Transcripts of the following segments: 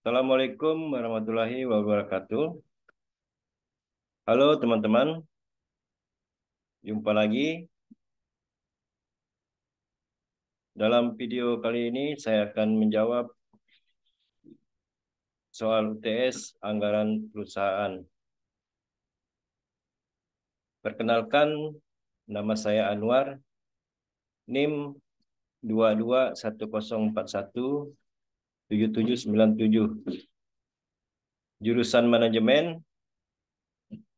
Assalamualaikum warahmatullahi wabarakatuh. Halo teman-teman, jumpa lagi. Dalam video kali ini saya akan menjawab soal UTS anggaran perusahaan. Perkenalkan, nama saya Anwar, NIM 2210417797. Jurusan Manajemen,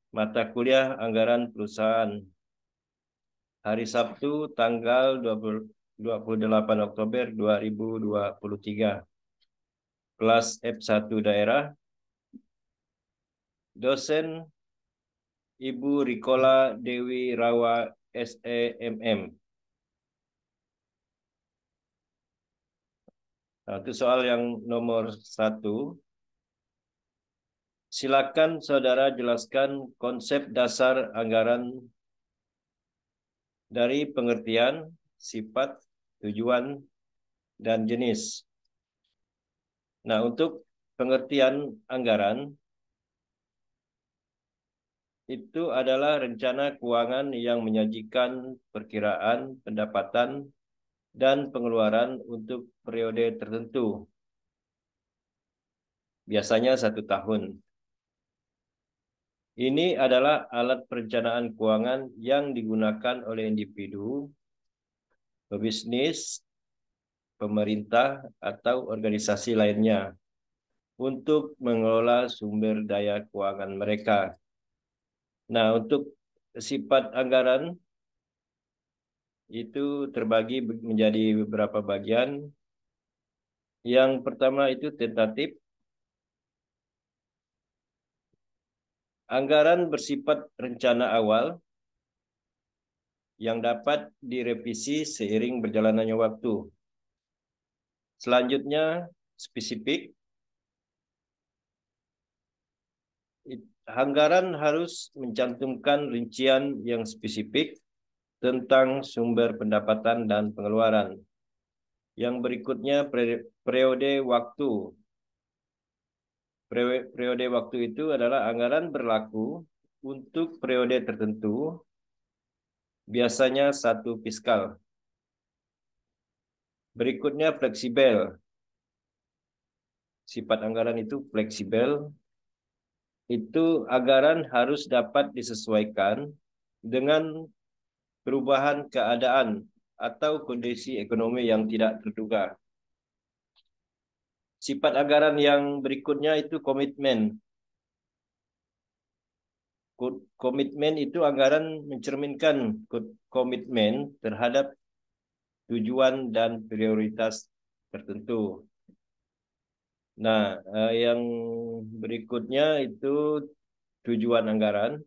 mata kuliah Anggaran Perusahaan. Hari Sabtu tanggal 28 Oktober 2023. Kelas F1 daerah. Dosen Ibu Rikola Dewi Rawa SEMM. Nah, itu soal yang nomor 1. Silakan saudara jelaskan konsep dasar anggaran dari pengertian, sifat, tujuan, dan jenis. Nah, untuk pengertian anggaran, itu adalah rencana keuangan yang menyajikan perkiraan pendapatan dan pengeluaran untuk periode tertentu, biasanya 1 tahun. Ini adalah alat perencanaan keuangan yang digunakan oleh individu, pebisnis, pemerintah, atau organisasi lainnya untuk mengelola sumber daya keuangan mereka. Nah, untuk sifat anggaran itu terbagi menjadi beberapa bagian. Yang pertama itu tentatif. Anggaran bersifat rencana awal yang dapat direvisi seiring berjalannya waktu. Selanjutnya, spesifik. Anggaran harus mencantumkan rincian yang spesifik tentang sumber pendapatan dan pengeluaran. Yang berikutnya, periode waktu. Periode waktu itu adalah anggaran berlaku untuk periode tertentu, biasanya 1 fiskal. Berikutnya, fleksibel. Sifat anggaran itu fleksibel. Itu anggaran harus dapat disesuaikan dengan perubahan keadaan atau kondisi ekonomi yang tidak terduga. Sifat anggaran yang berikutnya itu komitmen. Komitmen itu anggaran mencerminkan komitmen terhadap tujuan dan prioritas tertentu. Nah, yang berikutnya itu tujuan anggaran.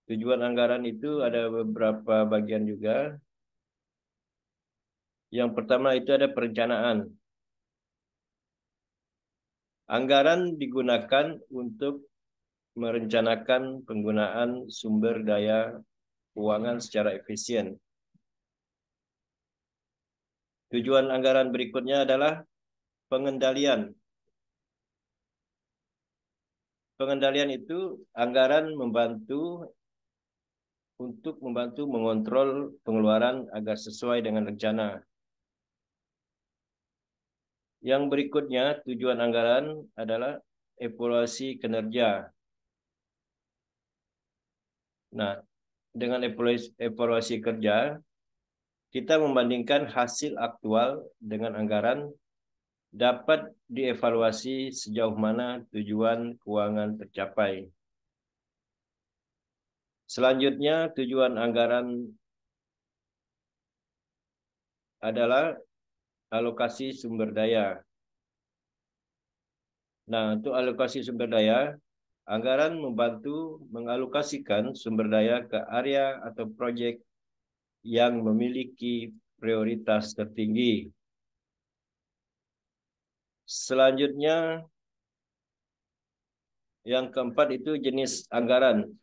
Tujuan anggaran itu ada beberapa bagian juga. Yang pertama itu ada perencanaan. Anggaran digunakan untuk merencanakan penggunaan sumber daya keuangan secara efisien. Tujuan anggaran berikutnya adalah pengendalian. Pengendalian itu anggaran untuk membantu mengontrol pengeluaran agar sesuai dengan rencana. Yang berikutnya, tujuan anggaran adalah evaluasi kinerja. Nah, dengan evaluasi kerja, kita membandingkan hasil aktual dengan anggaran, dapat dievaluasi sejauh mana tujuan keuangan tercapai. Selanjutnya, tujuan anggaran adalah alokasi sumber daya. Nah, untuk alokasi sumber daya, anggaran membantu mengalokasikan sumber daya ke area atau proyek yang memiliki prioritas tertinggi. Selanjutnya, yang keempat itu jenis anggaran.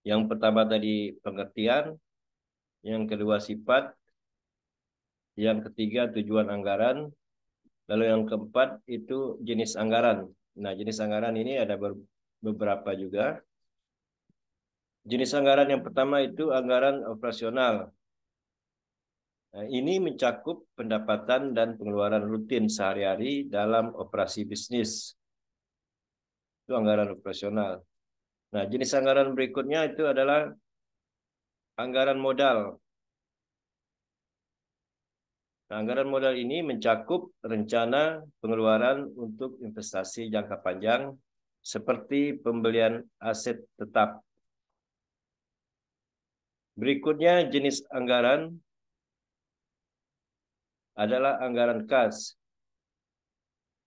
Yang pertama tadi pengertian, yang kedua sifat, yang ketiga tujuan anggaran, Lalu yang keempat itu jenis anggaran. Nah, jenis anggaran ini ada beberapa juga. Jenis anggaran yang pertama itu anggaran operasional. Nah, ini mencakup pendapatan dan pengeluaran rutin sehari-hari dalam operasi bisnis. Itu anggaran operasional. Nah, jenis anggaran berikutnya itu adalah anggaran modal. Nah, anggaran modal ini mencakup rencana pengeluaran untuk investasi jangka panjang seperti pembelian aset tetap. Berikutnya jenis anggaran adalah anggaran kas.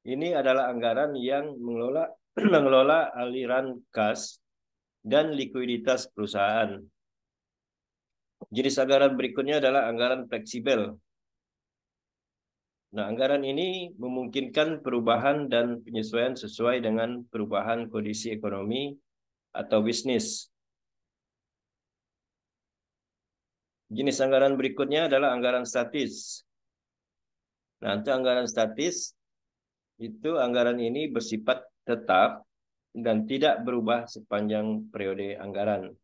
Ini adalah anggaran yang mengelola mengelola aliran kas dan likuiditas perusahaan. Jenis anggaran berikutnya adalah anggaran fleksibel. Nah, anggaran ini memungkinkan perubahan dan penyesuaian sesuai dengan perubahan kondisi ekonomi atau bisnis. Jenis anggaran berikutnya adalah anggaran statis. Nah, untuk anggaran statis, itu anggaran ini bersifat tetap dan tidak berubah sepanjang periode anggaran.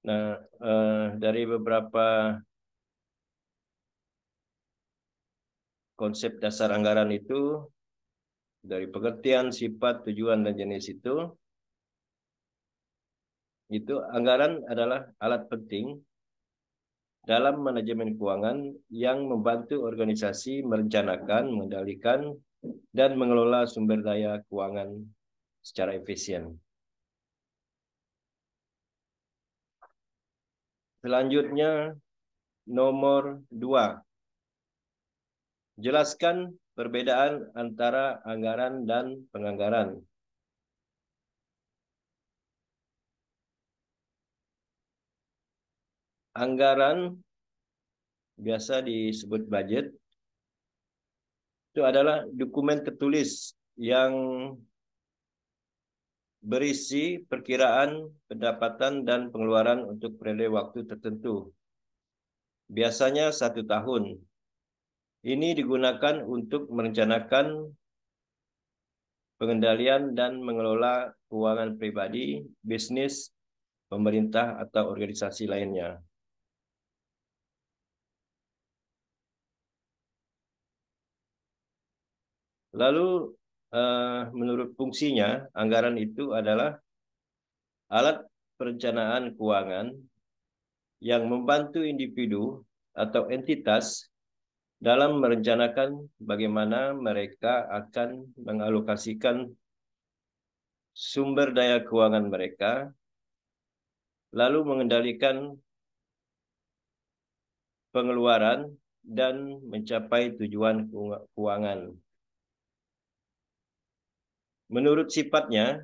Nah, dari beberapa konsep dasar anggaran itu, dari pengertian, sifat, tujuan, dan jenis itu anggaran adalah alat penting dalam manajemen keuangan yang membantu organisasi merencanakan, mengendalikan, dan mengelola sumber daya keuangan secara efisien. Selanjutnya, nomor 2. Jelaskan perbedaan antara anggaran dan penganggaran. Anggaran, biasa disebut budget, itu adalah dokumen tertulis yang berisi perkiraan pendapatan dan pengeluaran untuk periode waktu tertentu. Biasanya 1 tahun. Ini digunakan untuk merencanakan pengendalian dan mengelola keuangan pribadi, bisnis, pemerintah, atau organisasi lainnya. Lalu, menurut fungsinya, anggaran itu adalah alat perencanaan keuangan yang membantu individu atau entitas dalam merencanakan bagaimana mereka akan mengalokasikan sumber daya keuangan mereka, lalu mengendalikan pengeluaran dan mencapai tujuan keuangan. Menurut sifatnya,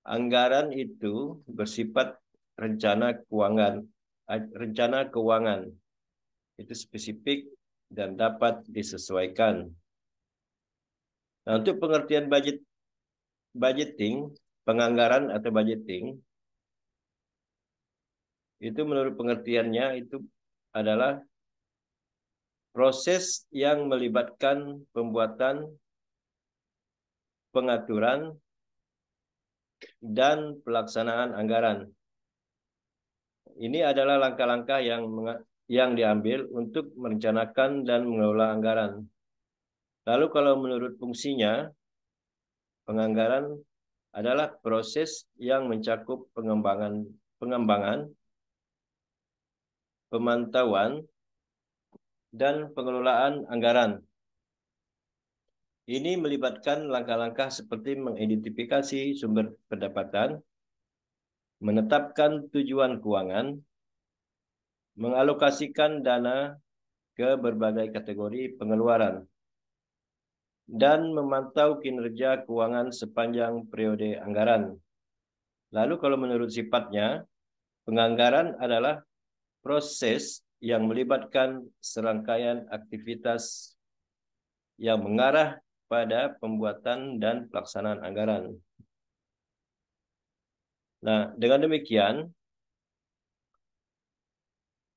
anggaran itu bersifat rencana keuangan. Rencana keuangan itu spesifik dan dapat disesuaikan. Nah, untuk pengertian budgeting, penganggaran atau budgeting, itu menurut pengertiannya itu adalah proses yang melibatkan pembuatan, pengaturan, dan pelaksanaan anggaran. Ini adalah langkah-langkah yang diambil untuk merencanakan dan mengelola anggaran. Lalu kalau menurut fungsinya, penganggaran adalah proses yang mencakup pengembangan, pemantauan, dan pengelolaan anggaran. Ini melibatkan langkah-langkah seperti mengidentifikasi sumber pendapatan, menetapkan tujuan keuangan, mengalokasikan dana ke berbagai kategori pengeluaran, dan memantau kinerja keuangan sepanjang periode anggaran. Lalu kalau menurut sifatnya, penganggaran adalah proses yang melibatkan serangkaian aktivitas yang mengarah pada pembuatan dan pelaksanaan anggaran. Nah, dengan demikian,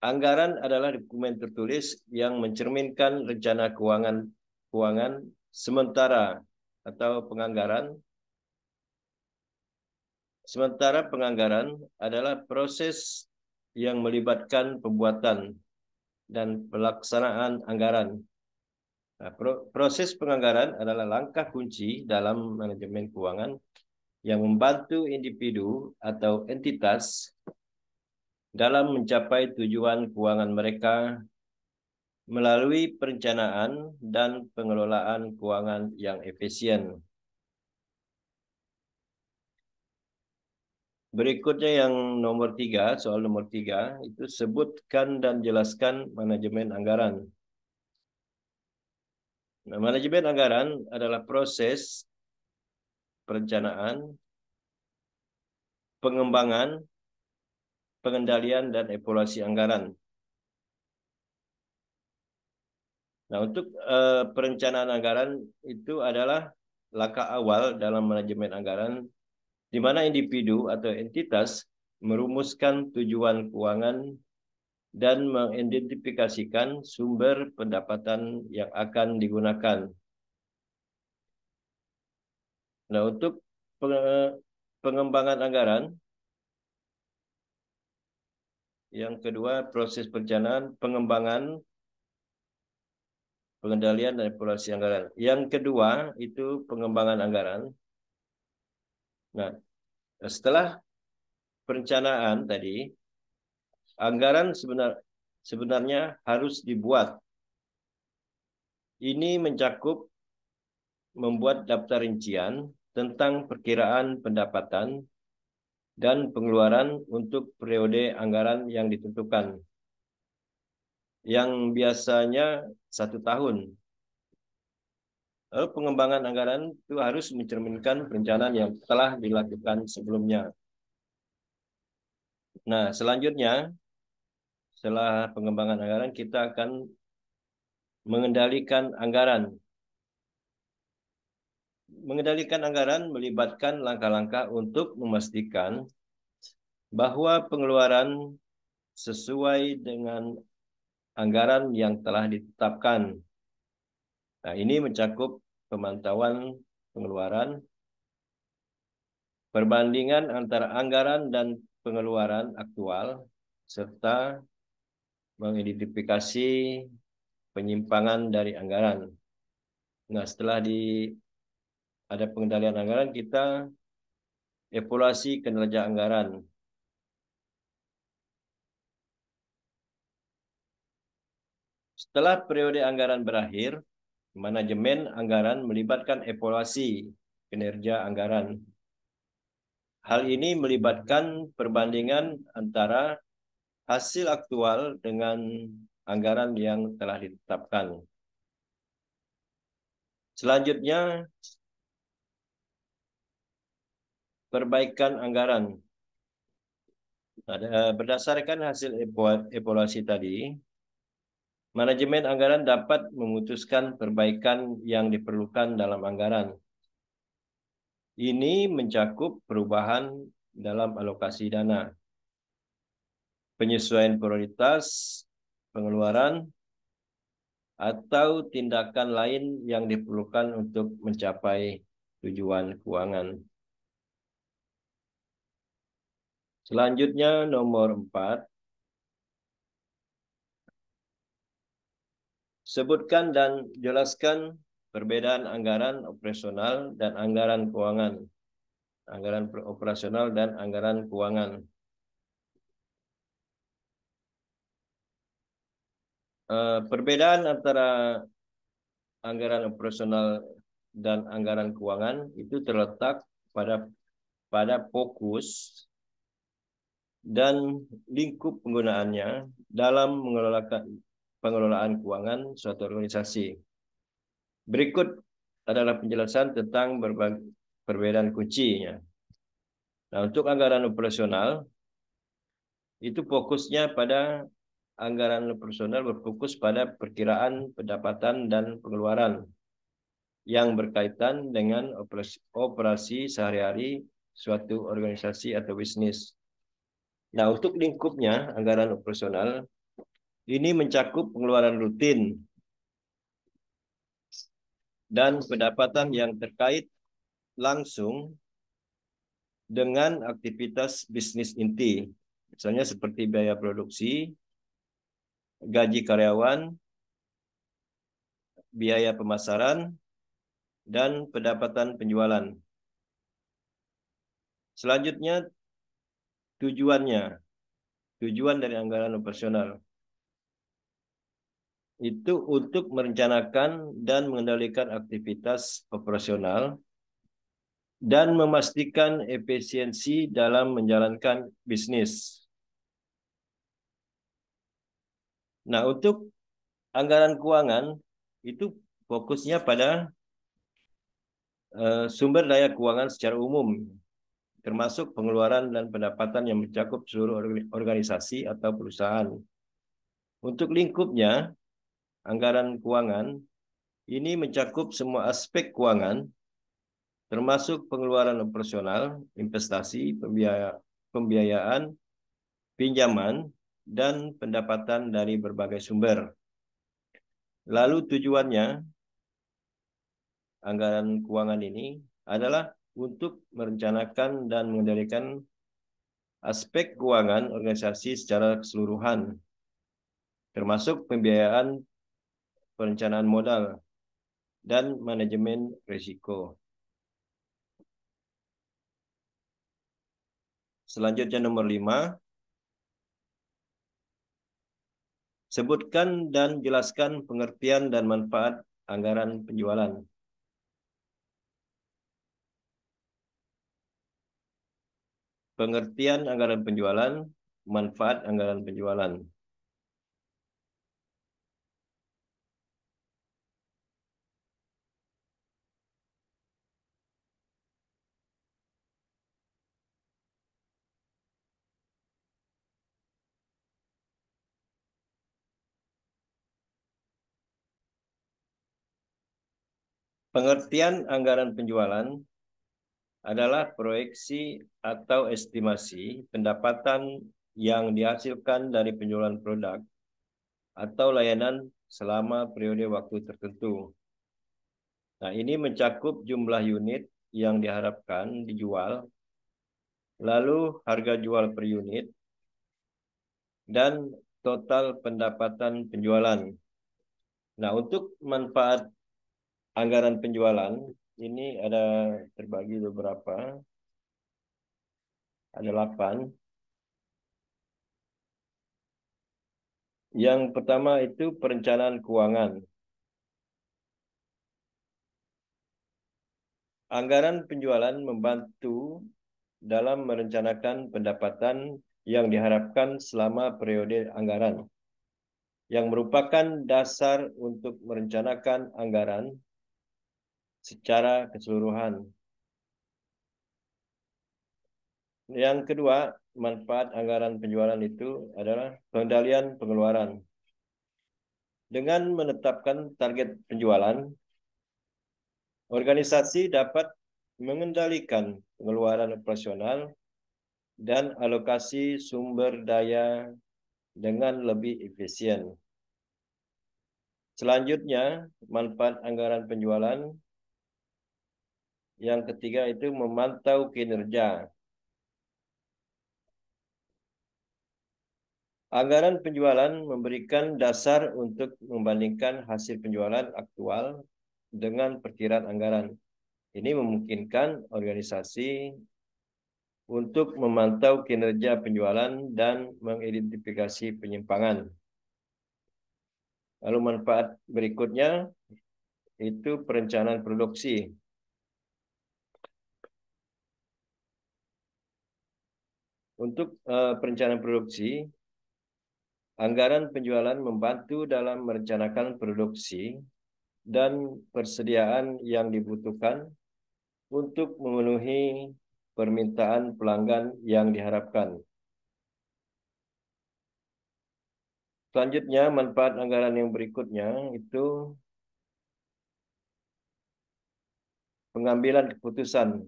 Anggaran adalah dokumen tertulis yang mencerminkan rencana keuangan sementara atau penganggaran. Sementara penganggaran adalah proses yang melibatkan pembuatan dan pelaksanaan anggaran. Nah, proses penganggaran adalah langkah kunci dalam manajemen keuangan yang membantu individu atau entitas dalam mencapai tujuan keuangan mereka melalui perencanaan dan pengelolaan keuangan yang efisien. Berikutnya yang nomor 3, soal nomor 3, itu sebutkan dan jelaskan manajemen anggaran. Nah, manajemen anggaran adalah proses perencanaan, pengembangan, pengendalian, dan evaluasi anggaran. Nah, untuk perencanaan anggaran itu adalah langkah awal dalam manajemen anggaran, di mana individu atau entitas merumuskan tujuan keuangan dan mengidentifikasikan sumber pendapatan yang akan digunakan. Nah, untuk pengembangan anggaran, yang kedua proses perencanaan, pengembangan, pengendalian, dan evaluasi anggaran. Yang kedua itu pengembangan anggaran. Nah, setelah perencanaan tadi, anggaran sebenarnya harus dibuat. Ini mencakup membuat daftar rincian tentang perkiraan pendapatan dan pengeluaran untuk periode anggaran yang ditentukan, yang biasanya 1 tahun. Lalu pengembangan anggaran itu harus mencerminkan perencanaan yang telah dilakukan sebelumnya. Nah, selanjutnya, setelah pengembangan anggaran, kita akan mengendalikan anggaran. Mengendalikan anggaran melibatkan langkah-langkah untuk memastikan bahwa pengeluaran sesuai dengan anggaran yang telah ditetapkan. Nah, ini mencakup pemantauan pengeluaran, perbandingan antara anggaran dan pengeluaran aktual, serta mengidentifikasi penyimpangan dari anggaran. Nah, setelah ada pengendalian anggaran, kita evaluasi kinerja anggaran. Setelah periode anggaran berakhir, manajemen anggaran melibatkan evaluasi kinerja anggaran. Hal ini melibatkan perbandingan antara hasil aktual dengan anggaran yang telah ditetapkan. Selanjutnya, perbaikan anggaran. Berdasarkan hasil evaluasi tadi, manajemen anggaran dapat memutuskan perbaikan yang diperlukan dalam anggaran. Ini mencakup perubahan dalam alokasi dana, penyesuaian prioritas pengeluaran, atau tindakan lain yang diperlukan untuk mencapai tujuan keuangan. Selanjutnya nomor 4. Sebutkan dan jelaskan perbedaan anggaran operasional dan anggaran keuangan. Anggaran operasional dan anggaran keuangan. Perbedaan antara anggaran operasional dan anggaran keuangan itu terletak pada fokus dan lingkup penggunaannya dalam pengelolaan keuangan suatu organisasi. Berikut adalah penjelasan tentang berbagai perbedaan kuncinya. Nah, untuk anggaran operasional itu fokusnya pada anggaran operasional berfokus pada perkiraan pendapatan dan pengeluaran yang berkaitan dengan operasi sehari-hari suatu organisasi atau bisnis. Nah, untuk lingkupnya anggaran operasional Ini mencakup pengeluaran rutin dan pendapatan yang terkait langsung dengan aktivitas bisnis inti. Misalnya seperti biaya produksi, gaji karyawan, biaya pemasaran, dan pendapatan penjualan. Selanjutnya, tujuannya. Tujuan dari anggaran operasional itu untuk merencanakan dan mengendalikan aktivitas operasional dan memastikan efisiensi dalam menjalankan bisnis. Nah, untuk anggaran keuangan itu fokusnya pada sumber daya keuangan secara umum, termasuk pengeluaran dan pendapatan yang mencakup seluruh organisasi atau perusahaan. Untuk lingkupnya, anggaran keuangan ini mencakup semua aspek keuangan, termasuk pengeluaran operasional, investasi, pembiayaan, pinjaman, dan pendapatan dari berbagai sumber. Lalu tujuannya, anggaran keuangan ini adalah untuk merencanakan dan mengendalikan aspek keuangan organisasi secara keseluruhan, termasuk pembiayaan, perencanaan modal, dan manajemen risiko. Selanjutnya nomor 5, sebutkan dan jelaskan pengertian dan manfaat anggaran penjualan. Pengertian anggaran penjualan, manfaat anggaran penjualan. Pengertian anggaran penjualan adalah proyeksi atau estimasi pendapatan yang dihasilkan dari penjualan produk atau layanan selama periode waktu tertentu. Nah, ini mencakup jumlah unit yang diharapkan dijual, lalu harga jual per unit, dan total pendapatan penjualan. Nah, untuk manfaat anggaran penjualan, ini ada terbagi beberapa, ada 8. Yang pertama itu perencanaan keuangan. Anggaran penjualan membantu dalam merencanakan pendapatan yang diharapkan selama periode anggaran, yang merupakan dasar untuk merencanakan anggaran secara keseluruhan. Yang kedua, manfaat anggaran penjualan itu adalah pengendalian pengeluaran. Dengan menetapkan target penjualan, organisasi dapat mengendalikan pengeluaran operasional dan alokasi sumber daya dengan lebih efisien. Selanjutnya, manfaat anggaran penjualan yang ketiga itu memantau kinerja. Anggaran penjualan memberikan dasar untuk membandingkan hasil penjualan aktual dengan perkiraan anggaran. Ini memungkinkan organisasi untuk memantau kinerja penjualan dan mengidentifikasi penyimpangan. Lalu manfaat berikutnya itu perencanaan produksi. Untuk perencanaan produksi, anggaran penjualan membantu dalam merencanakan produksi dan persediaan yang dibutuhkan untuk memenuhi permintaan pelanggan yang diharapkan. Selanjutnya, manfaat anggaran yang berikutnya itu pengambilan keputusan.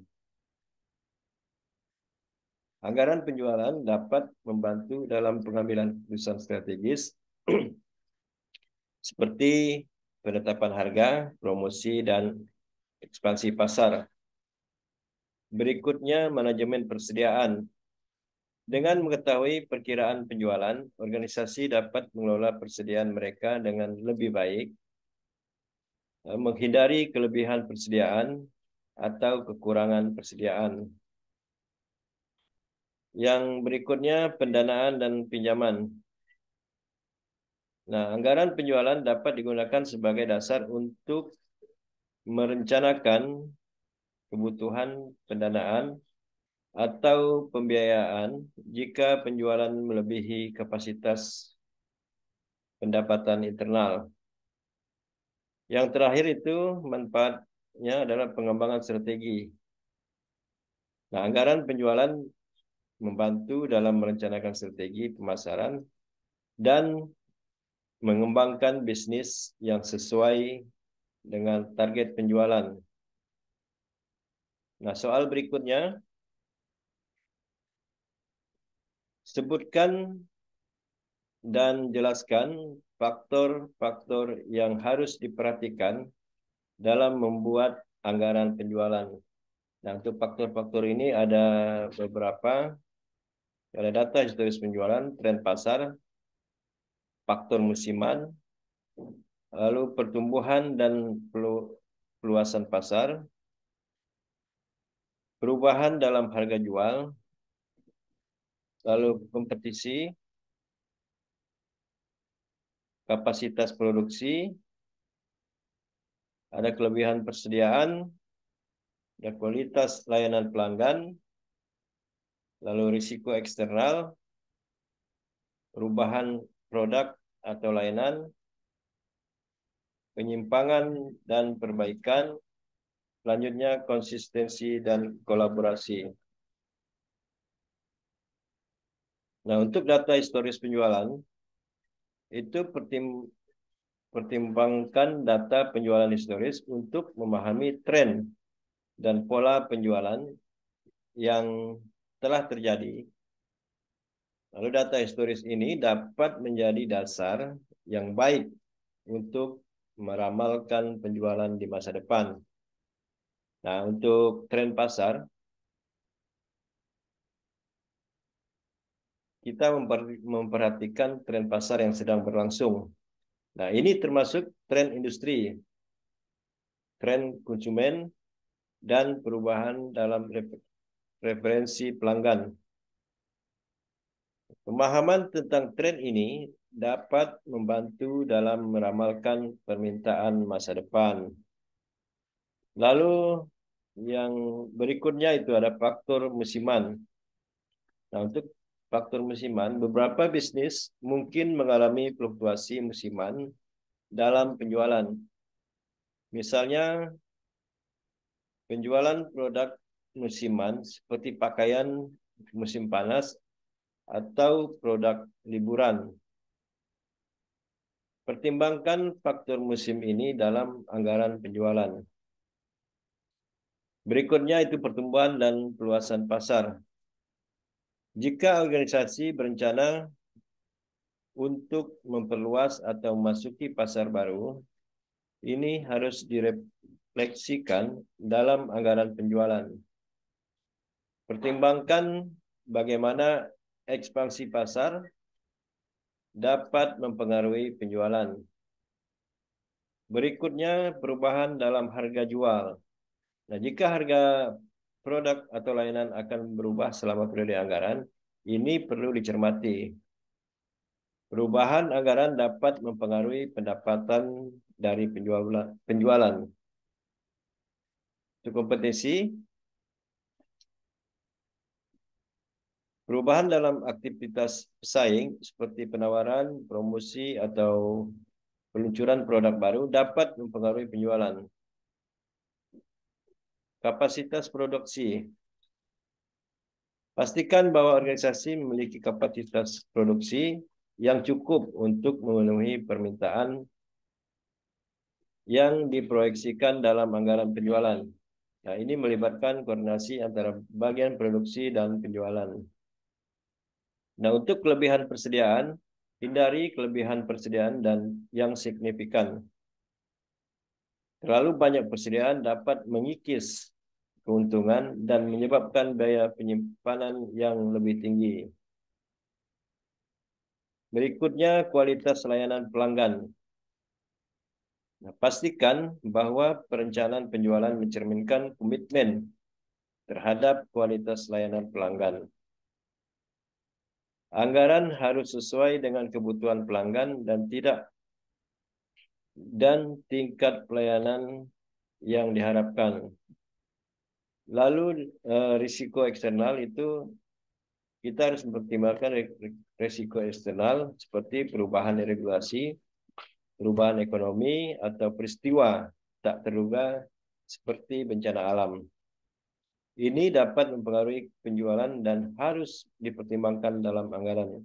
Anggaran penjualan dapat membantu dalam pengambilan keputusan strategis seperti penetapan harga, promosi, dan ekspansi pasar. Berikutnya, manajemen persediaan. Dengan mengetahui perkiraan penjualan, organisasi dapat mengelola persediaan mereka dengan lebih baik, menghindari kelebihan persediaan atau kekurangan persediaan. Yang berikutnya, pendanaan dan pinjaman. Nah, anggaran penjualan dapat digunakan sebagai dasar untuk merencanakan kebutuhan pendanaan atau pembiayaan jika penjualan melebihi kapasitas pendapatan internal. Yang terakhir itu manfaatnya adalah pengembangan strategi. Nah, anggaran penjualan membantu dalam merencanakan strategi pemasaran dan mengembangkan bisnis yang sesuai dengan target penjualan. Nah, soal berikutnya, sebutkan dan jelaskan faktor-faktor yang harus diperhatikan dalam membuat anggaran penjualan. Nah, untuk faktor-faktor ini ada beberapa. Ada data historis penjualan, tren pasar, faktor musiman, lalu pertumbuhan dan peluasan pasar, perubahan dalam harga jual, lalu kompetisi, kapasitas produksi, ada kelebihan persediaan, ada kualitas layanan pelanggan, lalu risiko eksternal, perubahan produk atau layanan, penyimpangan dan perbaikan, selanjutnya konsistensi dan kolaborasi. Nah, untuk data historis penjualan, itu pertimbangkan data penjualan historis untuk memahami tren dan pola penjualan yang telah terjadi. Lalu data historis ini dapat menjadi dasar yang baik untuk meramalkan penjualan di masa depan. Nah, untuk tren pasar, kita memperhatikan tren pasar yang sedang berlangsung. Nah, ini termasuk tren industri, tren konsumen, dan perubahan dalam preferensi pelanggan. Pemahaman tentang tren ini dapat membantu dalam meramalkan permintaan masa depan. Lalu yang berikutnya itu ada faktor musiman. Nah, untuk faktor musiman, beberapa bisnis mungkin mengalami fluktuasi musiman dalam penjualan. Misalnya, penjualan produk musiman seperti pakaian musim panas atau produk liburan. Pertimbangkan faktor musim ini dalam anggaran penjualan. Berikutnya itu pertumbuhan dan peluasan pasar. Jika organisasi berencana untuk memperluas atau memasuki pasar baru, ini harus direfleksikan dalam anggaran penjualan. Pertimbangkan bagaimana ekspansi pasar dapat mempengaruhi penjualan. Berikutnya, perubahan dalam harga jual. Nah, jika harga produk atau layanan akan berubah selama periode anggaran, ini perlu dicermati. Perubahan anggaran dapat mempengaruhi pendapatan dari penjualan. Untuk kompetisi, perubahan dalam aktivitas pesaing seperti penawaran, promosi, atau peluncuran produk baru dapat mempengaruhi penjualan. Kapasitas produksi. Pastikan bahwa organisasi memiliki kapasitas produksi yang cukup untuk memenuhi permintaan yang diproyeksikan dalam anggaran penjualan. Nah, ini melibatkan koordinasi antara bagian produksi dan penjualan. Nah, untuk kelebihan persediaan, Hindari kelebihan persediaan dan yang signifikan. Terlalu banyak persediaan dapat mengikis keuntungan dan menyebabkan biaya penyimpanan yang lebih tinggi. Berikutnya, kualitas layanan pelanggan. Nah, pastikan bahwa perencanaan penjualan mencerminkan komitmen terhadap kualitas layanan pelanggan. Anggaran harus sesuai dengan kebutuhan pelanggan dan tingkat pelayanan yang diharapkan. Lalu risiko eksternal itu kita harus mempertimbangkan risiko eksternal seperti perubahan regulasi, perubahan ekonomi, atau peristiwa tak terduga seperti bencana alam. Ini dapat mempengaruhi penjualan dan harus dipertimbangkan dalam anggaran.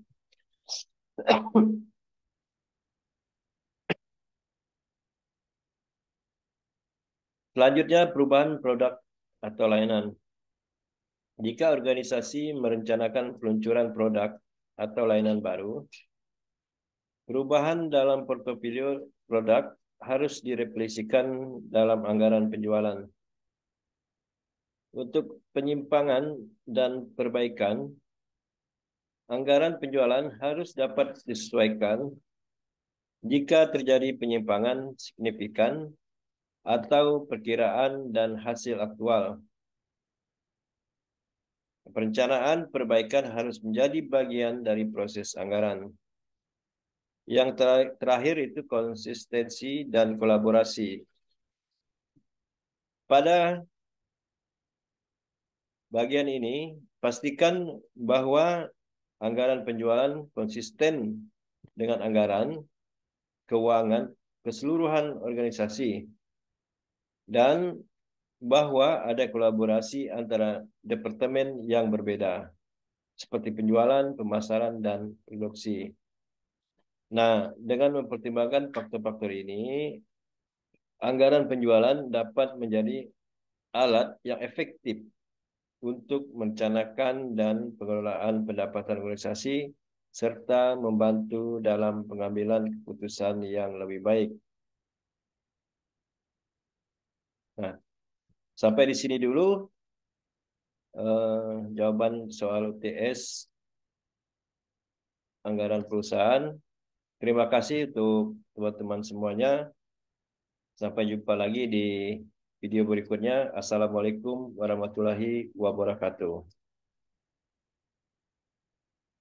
Selanjutnya, perubahan produk atau layanan. Jika organisasi merencanakan peluncuran produk atau layanan baru, perubahan dalam portofolio produk harus direfleksikan dalam anggaran penjualan. Untuk penyimpangan dan perbaikan, anggaran penjualan harus dapat disesuaikan jika terjadi penyimpangan signifikan atau perkiraan dan hasil aktual. Perencanaan perbaikan harus menjadi bagian dari proses anggaran. Yang terakhir itu konsistensi dan kolaborasi. Pada bagian ini, pastikan bahwa anggaran penjualan konsisten dengan anggaran keuangan keseluruhan organisasi dan bahwa ada kolaborasi antara departemen yang berbeda seperti penjualan, pemasaran, dan produksi. Nah, dengan mempertimbangkan faktor-faktor ini, anggaran penjualan dapat menjadi alat yang efektif untuk merencanakan dan pengelolaan pendapatan organisasi serta membantu dalam pengambilan keputusan yang lebih baik. Nah, sampai di sini dulu jawaban soal UTS anggaran perusahaan. Terima kasih untuk teman-teman semuanya. Sampai jumpa lagi di video berikutnya. Assalamualaikum warahmatullahi wabarakatuh.